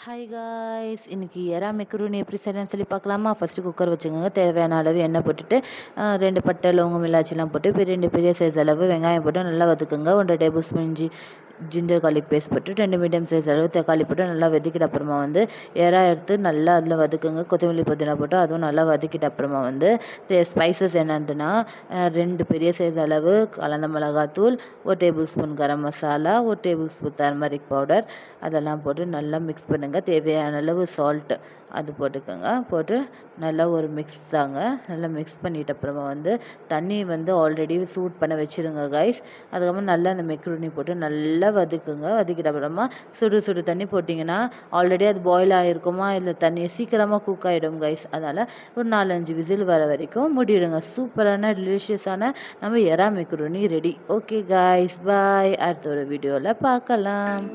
Hi guys, இன்னைக்கு எறா macaroni எப்படி செய்யலாம்னு சொல்லி பார்க்கலாமா? ஃபஸ்ட்டு குக்கர் வச்சுக்கோங்க. தேவையான அளவு எண்ணெய் போட்டுட்டு 2 பட்டை, லவங்கம், இலாச்சிலாம் போட்டு 2 பெரிய சைஸ் அளவு வெங்காயம் போட்டு நல்லா வதக்குங்க. 1 tablespoon ginger garlic paste போட்டு 2 மீடியம் சைஸ் அளவு தக்காளி போட்டு நல்லா வதக்கிட்ட அப்புறமா எறா எடுத்து நல்லா அதில் வதக்குங்க. கொத்தமல்லி புதினா போட்டு அதுவும் நல்லா வதக்கிட்ட அப்புறமா ஸ்பைசஸ் என்னதுன்னா 2 பெரிய சைஸ் அளவு கலந்த மிளகாத்தூள், 1 tablespoon garam masala, 1 tablespoon turmeric powder அதெல்லாம் போட்டு நல்லா மிக்ஸ் பண்ணுங்கள். தேவையான அளவு சால்ட்டு அது போட்டுக்கோங்க. போட்டு நல்லா ஒரு மிக்ஸ் தாங்க. நல்லா மிக்ஸ் பண்ணிட்ட அப்புறமா தண்ணி ஆல்ரெடி சூட் பண்ண வச்சுருங்க கைஸ். அதுக்கப்புறம் நல்லா அந்த மெக்ரூனி போட்டு நல்லா வதக்குங்க. வதக்கிட்ட அப்புறமா சுடு தண்ணி போட்டிங்கன்னா ஆல்ரெடி அது பாயில் ஆகிருக்குமா, இல்லை தண்ணி சீக்கிரமாக குக் ஆகிடும் கைஸ். அதனால் ஒரு 4-5 விசில் வர வரைக்கும் மூடிடுங்க. சூப்பரான டெலிஷியஸான நம்ம எறா மெக்ரூனி ரெடி. ஓகே கைஸ், பாய். அடுத்த ஒரு வீடியோவில் பார்க்கலாம்.